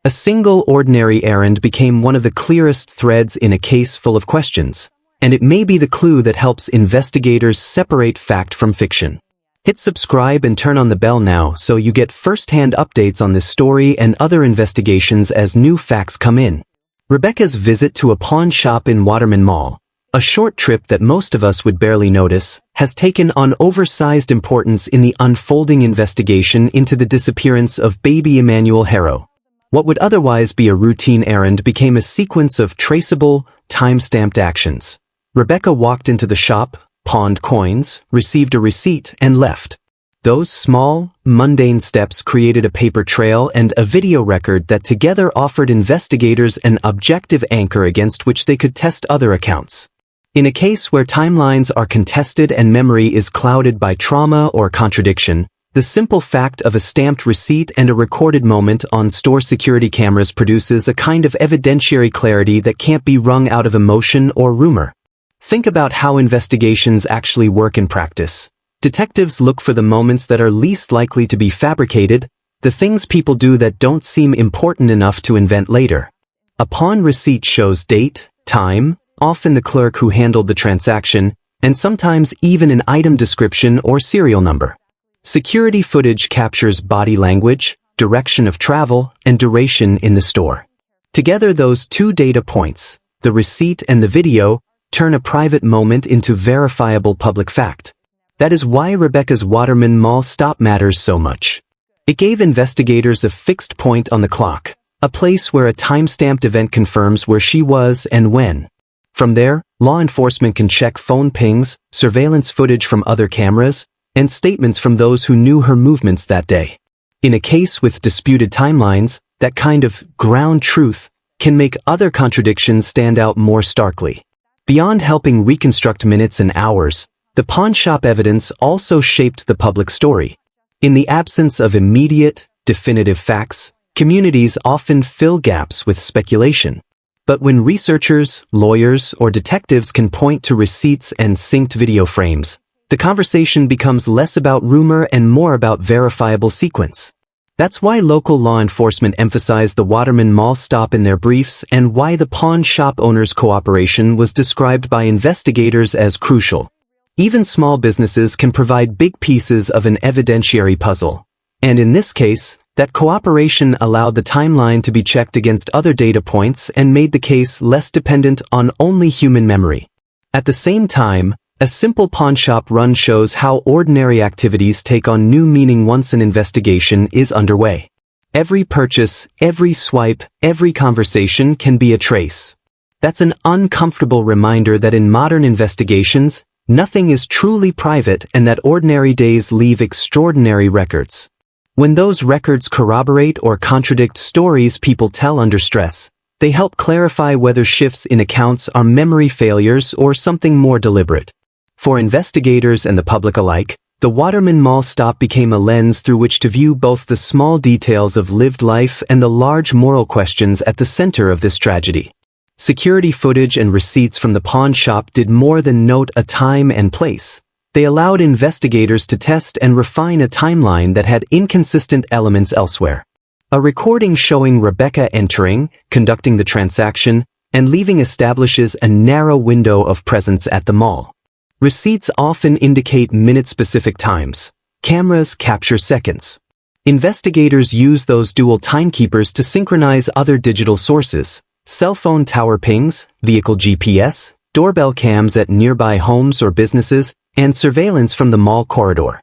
A single ordinary errand became one of the clearest threads in a case full of questions, and it may be the clue that helps investigators separate fact from fiction. Hit subscribe and turn on the bell now so you get first-hand updates on this story and other investigations as new facts come in. Rebecca's visit to a pawn shop in Waterman Mall, a short trip that most of us would barely notice, has taken on oversized importance in the unfolding investigation into the disappearance of baby Emmanuel Haro. What would otherwise be a routine errand became a sequence of traceable, time-stamped actions. Rebecca walked into the shop, pawned coins, received a receipt, and left. Those small, mundane steps created a paper trail and a video record that together offered investigators an objective anchor against which they could test other accounts. In a case where timelines are contested and memory is clouded by trauma or contradiction, the simple fact of a stamped receipt and a recorded moment on store security cameras produces a kind of evidentiary clarity that can't be wrung out of emotion or rumor. Think about how investigations actually work in practice. Detectives look for the moments that are least likely to be fabricated, the things people do that don't seem important enough to invent later. A pawn receipt shows date, time, often the clerk who handled the transaction, and sometimes even an item description or serial number. Security footage captures body language, direction of travel, and duration in the store. Together those two data points, the receipt and the video, turn a private moment into verifiable public fact. That is why Rebecca's Waterman Mall stop matters so much. It gave investigators a fixed point on the clock, a place where a time-stamped event confirms where she was and when. From there, law enforcement can check phone pings, surveillance footage from other cameras, and statements from those who knew her movements that day. In a case with disputed timelines, that kind of ground truth can make other contradictions stand out more starkly. Beyond helping reconstruct minutes and hours, the pawn shop evidence also shaped the public story. In the absence of immediate, definitive facts, communities often fill gaps with speculation. But when researchers, lawyers, or detectives can point to receipts and synced video frames, the conversation becomes less about rumor and more about verifiable sequence. That's why local law enforcement emphasized the Waterman Mall stop in their briefs and why the pawn shop owners' cooperation was described by investigators as crucial. Even small businesses can provide big pieces of an evidentiary puzzle. And in this case, that cooperation allowed the timeline to be checked against other data points and made the case less dependent on only human memory. At the same time, a simple pawnshop run shows how ordinary activities take on new meaning once an investigation is underway. Every purchase, every swipe, every conversation can be a trace. That's an uncomfortable reminder that in modern investigations, nothing is truly private and that ordinary days leave extraordinary records. When those records corroborate or contradict stories people tell under stress, they help clarify whether shifts in accounts are memory failures or something more deliberate. For investigators and the public alike, the Waterman Mall stop became a lens through which to view both the small details of lived life and the large moral questions at the center of this tragedy. Security footage and receipts from the pawn shop did more than note a time and place. They allowed investigators to test and refine a timeline that had inconsistent elements elsewhere. A recording showing Rebecca entering, conducting the transaction, and leaving establishes a narrow window of presence at the mall. Receipts often indicate minute-specific times. Cameras capture seconds. Investigators use those dual timekeepers to synchronize other digital sources: cell phone tower pings, vehicle GPS, doorbell cams at nearby homes or businesses, and surveillance from the mall corridor.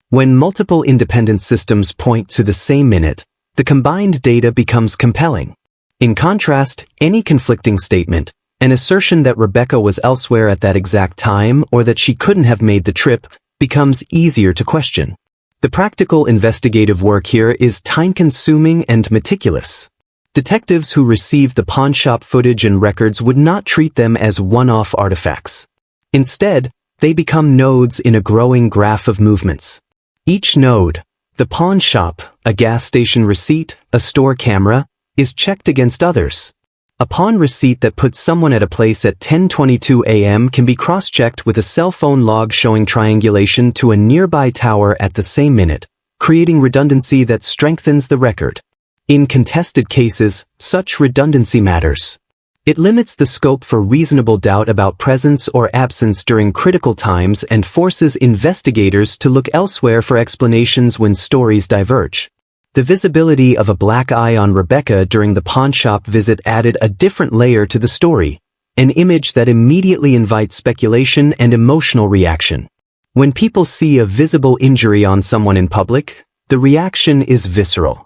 When multiple independent systems point to the same minute, the combined data becomes compelling. In contrast, any conflicting statement, an assertion that Rebecca was elsewhere at that exact time or that she couldn't have made the trip, becomes easier to question. The practical investigative work here is time-consuming and meticulous. Detectives who received the pawnshop footage and records would not treat them as one-off artifacts. Instead, they become nodes in a growing graph of movements. Each node, the pawn shop, a gas station receipt, a store camera, is checked against others. A pawn receipt that puts someone at a place at 10:22 a.m. can be cross-checked with a cell phone log showing triangulation to a nearby tower at the same minute, creating redundancy that strengthens the record. In contested cases, such redundancy matters. It limits the scope for reasonable doubt about presence or absence during critical times and forces investigators to look elsewhere for explanations when stories diverge. The visibility of a black eye on Rebecca during the pawnshop visit added a different layer to the story, an image that immediately invites speculation and emotional reaction. When people see a visible injury on someone in public, the reaction is visceral.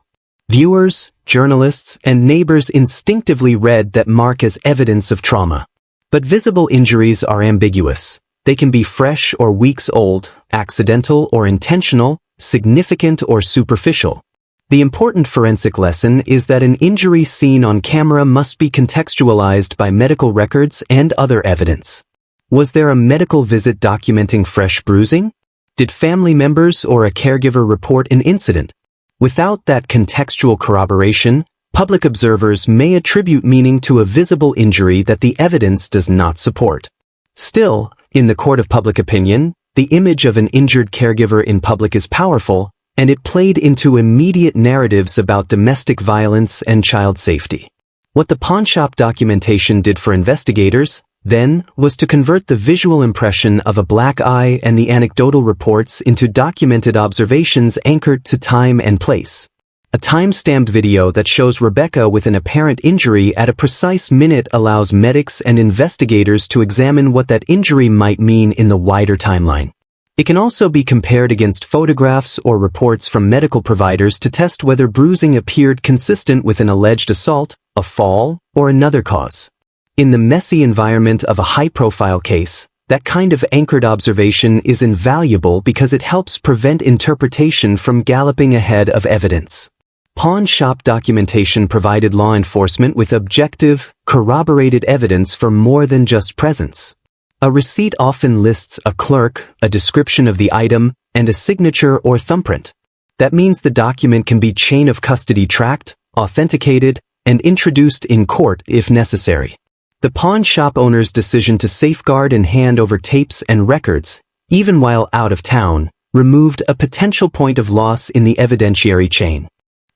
Viewers, journalists, and neighbors instinctively read that mark as evidence of trauma. But visible injuries are ambiguous. They can be fresh or weeks old, accidental or intentional, significant or superficial. The important forensic lesson is that an injury seen on camera must be contextualized by medical records and other evidence. Was there a medical visit documenting fresh bruising? Did family members or a caregiver report an incident? Without that contextual corroboration, public observers may attribute meaning to a visible injury that the evidence does not support. Still, in the court of public opinion, the image of an injured caregiver in public is powerful, and it played into immediate narratives about domestic violence and child safety. What the pawnshop documentation did for investigators, then, was to convert the visual impression of a black eye and the anecdotal reports into documented observations anchored to time and place. A time-stamped video that shows Rebecca with an apparent injury at a precise minute allows medics and investigators to examine what that injury might mean in the wider timeline. It can also be compared against photographs or reports from medical providers to test whether bruising appeared consistent with an alleged assault, a fall, or another cause. In the messy environment of a high-profile case, that kind of anchored observation is invaluable because it helps prevent interpretation from galloping ahead of evidence. Pawn shop documentation provided law enforcement with objective, corroborated evidence for more than just presence. A receipt often lists a clerk, a description of the item, and a signature or thumbprint. That means the document can be chain of custody tracked, authenticated, and introduced in court if necessary. The pawn shop owner's decision to safeguard and hand over tapes and records, even while out of town, removed a potential point of loss in the evidentiary chain.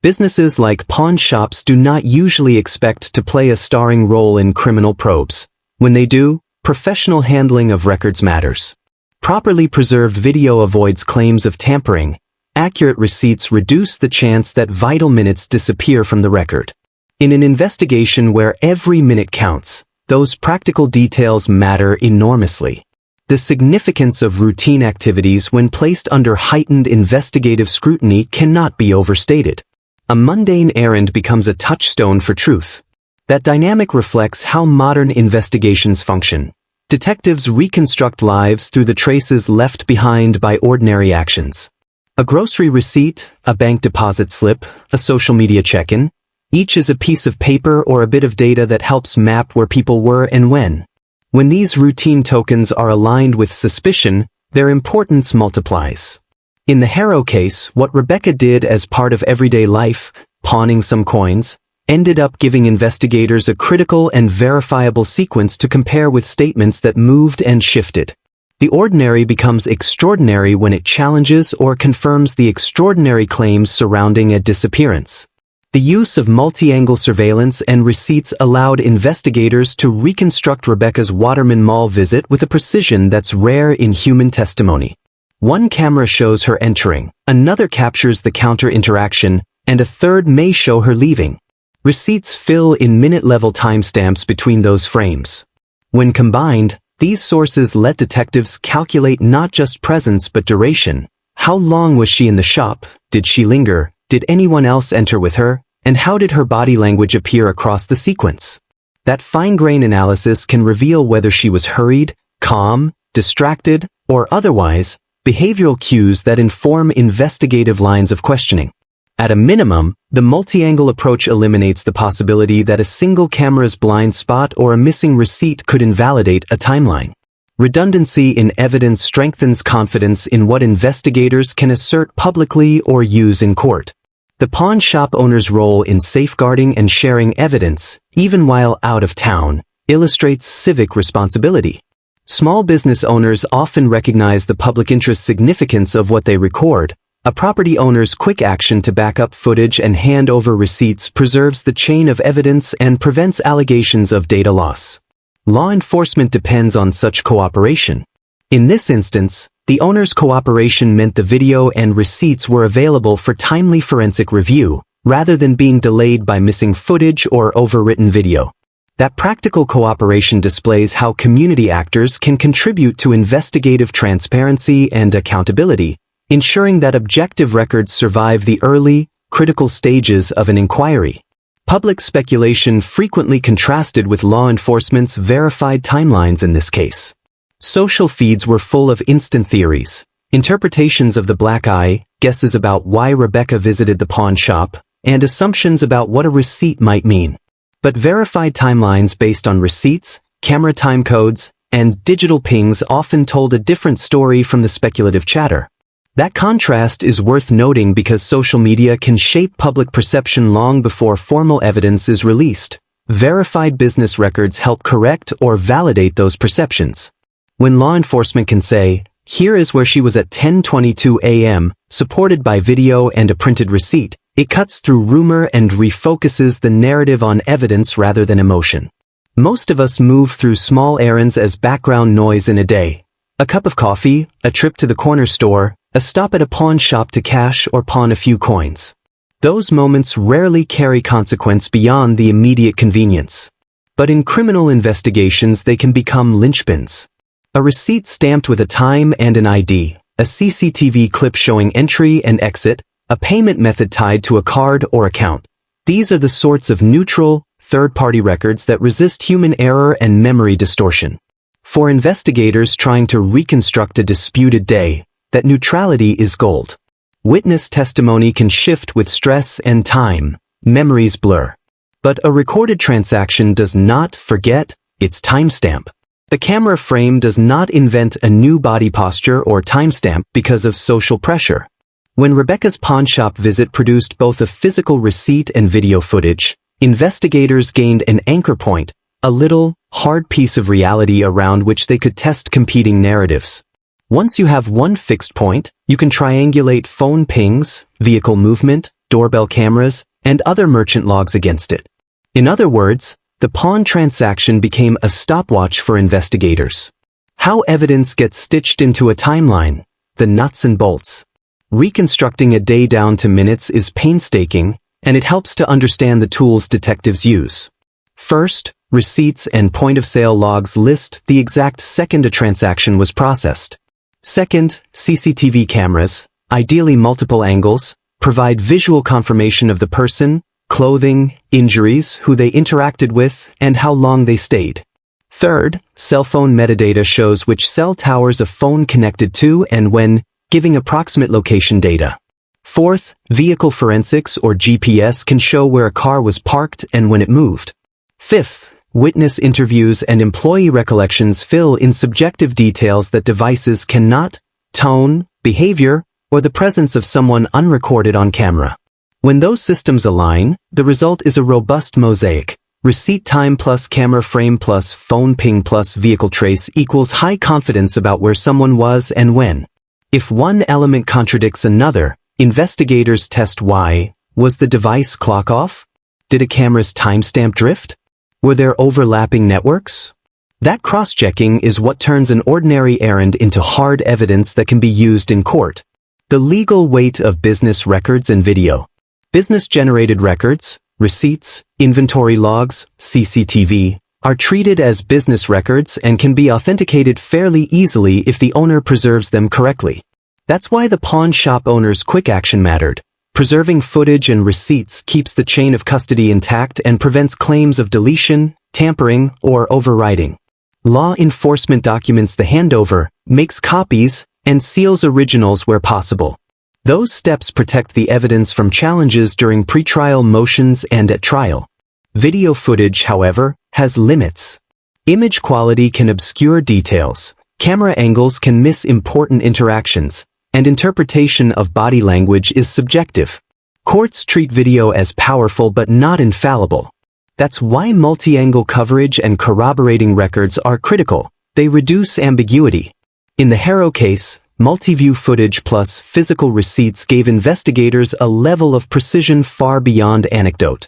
Businesses like pawn shops do not usually expect to play a starring role in criminal probes. When they do, professional handling of records matters. Properly preserved video avoids claims of tampering. Accurate receipts reduce the chance that vital minutes disappear from the record. In an investigation where every minute counts, those practical details matter enormously. The significance of routine activities when placed under heightened investigative scrutiny cannot be overstated. A mundane errand becomes a touchstone for truth. That dynamic reflects how modern investigations function. Detectives reconstruct lives through the traces left behind by ordinary actions. A grocery receipt, a bank deposit slip, a social media check-in, each is a piece of paper or a bit of data that helps map where people were and when. When these routine tokens are aligned with suspicion, their importance multiplies. In the Haro case, what Rebecca did as part of everyday life, pawning some coins, ended up giving investigators a critical and verifiable sequence to compare with statements that moved and shifted. The ordinary becomes extraordinary when it challenges or confirms the extraordinary claims surrounding a disappearance. The use of multi-angle surveillance and receipts allowed investigators to reconstruct Rebecca's Waterman Mall visit with a precision that's rare in human testimony. One camera shows her entering, another captures the counter interaction, and a third may show her leaving. Receipts fill in minute-level timestamps between those frames. When combined, these sources let detectives calculate not just presence but duration. How long was she in the shop? Did she linger? Did anyone else enter with her? And how did her body language appear across the sequence? That fine-grained analysis can reveal whether she was hurried, calm, distracted, or otherwise, behavioral cues that inform investigative lines of questioning. At a minimum, the multi-angle approach eliminates the possibility that a single camera's blind spot or a missing receipt could invalidate a timeline. Redundancy in evidence strengthens confidence in what investigators can assert publicly or use in court. The pawn shop owner's role in safeguarding and sharing evidence, even while out of town, illustrates civic responsibility. Small business owners often recognize the public interest significance of what they record, A property owner's quick action to back up footage and hand over receipts preserves the chain of evidence and prevents allegations of data loss. Law enforcement depends on such cooperation. In this instance, the owner's cooperation meant the video and receipts were available for timely forensic review, rather than being delayed by missing footage or overwritten video. That practical cooperation displays how community actors can contribute to investigative transparency and accountability, ensuring that objective records survive the early, critical stages of an inquiry. Public speculation frequently contrasted with law enforcement's verified timelines in this case. Social feeds were full of instant theories, interpretations of the black eye, guesses about why Rebecca visited the pawn shop, and assumptions about what a receipt might mean. But verified timelines based on receipts, camera time codes, and digital pings often told a different story from the speculative chatter. That contrast is worth noting because social media can shape public perception long before formal evidence is released. Verified business records help correct or validate those perceptions. When law enforcement can say, "Here is where she was at 10:22 a.m., supported by video and a printed receipt," it cuts through rumor and refocuses the narrative on evidence rather than emotion. Most of us move through small errands as background noise in a day. A cup of coffee, a trip to the corner store, a stop at a pawn shop to cash or pawn a few coins. Those moments rarely carry consequence beyond the immediate convenience. But in criminal investigations they can become linchpins. A receipt stamped with a time and an ID, a CCTV clip showing entry and exit, a payment method tied to a card or account. These are the sorts of neutral, third-party records that resist human error and memory distortion. For investigators trying to reconstruct a disputed day, that neutrality is gold. Witness testimony can shift with stress and time, memories blur. But a recorded transaction does not forget its timestamp. The camera frame does not invent a new body posture or timestamp because of social pressure. When Rebecca's pawnshop visit produced both a physical receipt and video footage, investigators gained an anchor point, a little, hard piece of reality around which they could test competing narratives. Once you have one fixed point, you can triangulate phone pings, vehicle movement, doorbell cameras, and other merchant logs against it. In other words, the pawn transaction became a stopwatch for investigators. How evidence gets stitched into a timeline, the nuts and bolts. Reconstructing a day down to minutes is painstaking, and it helps to understand the tools detectives use. First, receipts and point-of-sale logs list the exact second a transaction was processed. Second, CCTV cameras, ideally multiple angles, provide visual confirmation of the person, clothing, injuries, who they interacted with, and how long they stayed. Third, cell phone metadata shows which cell towers a phone connected to and when, giving approximate location data. Fourth, vehicle forensics or GPS can show where a car was parked and when it moved. Fifth, witness interviews and employee recollections fill in subjective details that devices cannot: tone, behavior, or the presence of someone unrecorded on camera. When those systems align, the result is a robust mosaic. Receipt time plus camera frame plus phone ping plus vehicle trace equals high confidence about where someone was and when. If one element contradicts another, investigators test why. Was the device clock off? Did a camera's timestamp drift? Were there overlapping networks? That cross-checking is what turns an ordinary errand into hard evidence that can be used in court. The legal weight of business records and video. Business-generated records, receipts, inventory logs, CCTV, are treated as business records and can be authenticated fairly easily if the owner preserves them correctly. That's why the pawn shop owner's quick action mattered. Preserving footage and receipts keeps the chain of custody intact and prevents claims of deletion, tampering, or overwriting. Law enforcement documents the handover, makes copies, and seals originals where possible. Those steps protect the evidence from challenges during pretrial motions and at trial. Video footage, however, has limits. Image quality can obscure details, camera angles can miss important interactions, and interpretation of body language is subjective. Courts treat video as powerful but not infallible. That's why multi-angle coverage and corroborating records are critical. They reduce ambiguity. In the Haro case, multi-view footage plus physical receipts gave investigators a level of precision far beyond anecdote.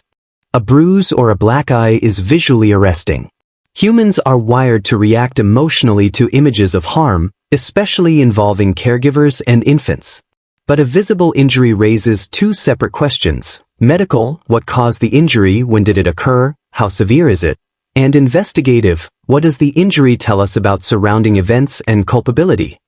A bruise or a black eye is visually arresting. Humans are wired to react emotionally to images of harm, especially involving caregivers and infants. But a visible injury raises two separate questions. Medical, what caused the injury, when did it occur, how severe is it? And investigative, what does the injury tell us about surrounding events and culpability?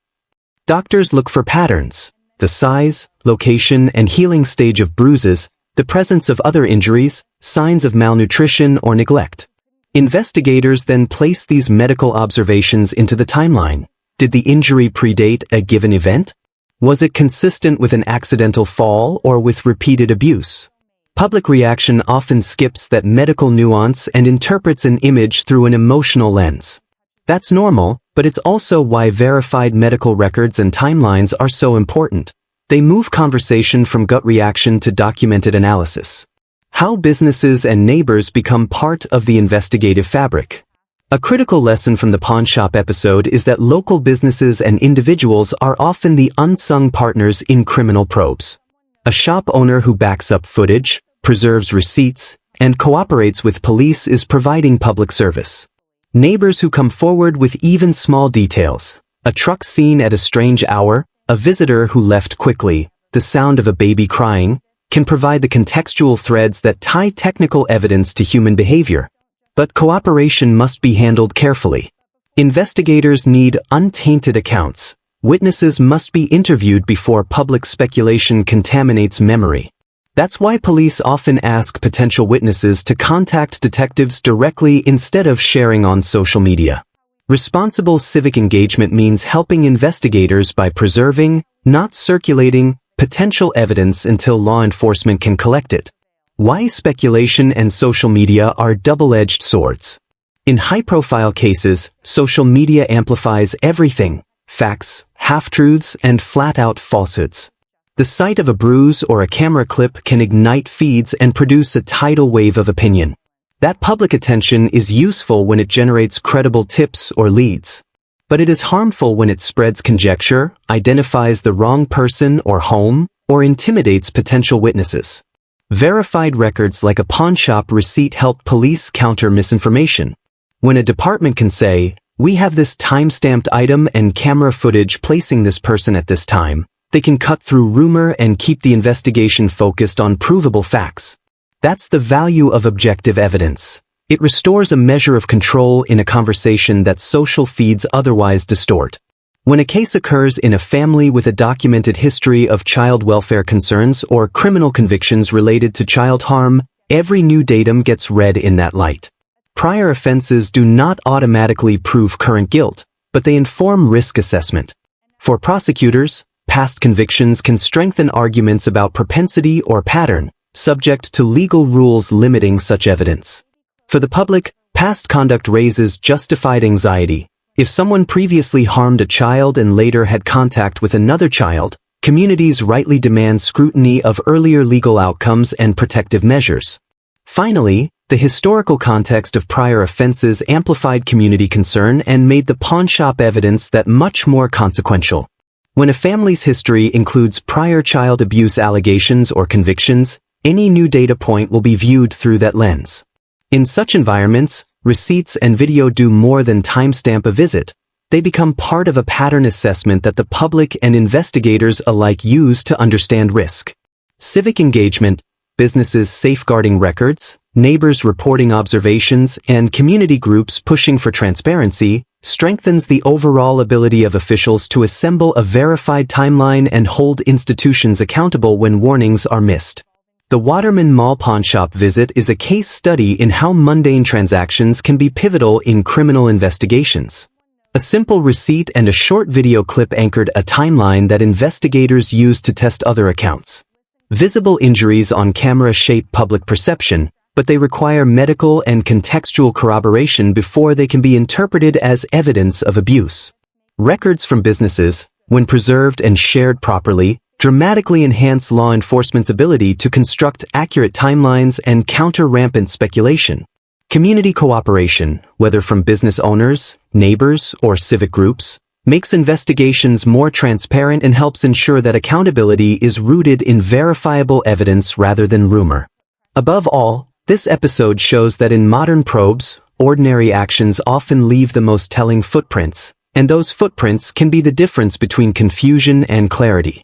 Doctors look for patterns, the size, location, and healing stage of bruises, the presence of other injuries, signs of malnutrition or neglect. Investigators then place these medical observations into the timeline. Did the injury predate a given event? Was it consistent with an accidental fall or with repeated abuse? Public reaction often skips that medical nuance and interprets an image through an emotional lens. That's normal, but it's also why verified medical records and timelines are so important. They move conversation from gut reaction to documented analysis. How businesses and neighbors become part of the investigative fabric. A critical lesson from the pawn shop episode is that local businesses and individuals are often the unsung partners in criminal probes. A shop owner who backs up footage, preserves receipts, and cooperates with police is providing public service. Neighbors who come forward with even small details, a truck seen at a strange hour, a visitor who left quickly, the sound of a baby crying, can provide the contextual threads that tie technical evidence to human behavior. But cooperation must be handled carefully. Investigators need untainted accounts. Witnesses must be interviewed before public speculation contaminates memory. That's why police often ask potential witnesses to contact detectives directly instead of sharing on social media. Responsible civic engagement means helping investigators by preserving, not circulating, potential evidence until law enforcement can collect it. Why speculation and social media are double-edged swords. In high-profile cases, social media amplifies everything: facts, half-truths, and flat-out falsehoods. The sight of a bruise or a camera clip can ignite feeds and produce a tidal wave of opinion. That public attention is useful when it generates credible tips or leads. But it is harmful when it spreads conjecture, identifies the wrong person or home, or intimidates potential witnesses. Verified records like a pawnshop receipt help police counter misinformation. When a department can say, "We have this time-stamped item and camera footage placing this person at this time," they can cut through rumor and keep the investigation focused on provable facts. That's the value of objective evidence. It restores a measure of control in a conversation that social feeds otherwise distort. When a case occurs in a family with a documented history of child welfare concerns or criminal convictions related to child harm, every new datum gets read in that light. Prior offenses do not automatically prove current guilt, but they inform risk assessment. For prosecutors, past convictions can strengthen arguments about propensity or pattern, subject to legal rules limiting such evidence. For the public, past conduct raises justified anxiety. If someone previously harmed a child and later had contact with another child, communities rightly demand scrutiny of earlier legal outcomes and protective measures. Finally, the historical context of prior offenses amplified community concern and made the pawnshop evidence that much more consequential. When a family's history includes prior child abuse allegations or convictions, any new data point will be viewed through that lens. In such environments, receipts and video do more than timestamp a visit. They become part of a pattern assessment that the public and investigators alike use to understand risk. Civic engagement, businesses safeguarding records, neighbors reporting observations, and community groups pushing for transparency, strengthens the overall ability of officials to assemble a verified timeline and hold institutions accountable when warnings are missed. The Waterman Mall pawnshop visit is a case study in how mundane transactions can be pivotal in criminal investigations. A simple receipt and a short video clip anchored a timeline that investigators used to test other accounts. Visible injuries on camera shape public perception, but they require medical and contextual corroboration before they can be interpreted as evidence of abuse. Records from businesses, when preserved and shared properly, dramatically enhance law enforcement's ability to construct accurate timelines and counter rampant speculation. Community cooperation, whether from business owners, neighbors, or civic groups, makes investigations more transparent and helps ensure that accountability is rooted in verifiable evidence rather than rumor. Above all, this episode shows that in modern probes, ordinary actions often leave the most telling footprints, and those footprints can be the difference between confusion and clarity.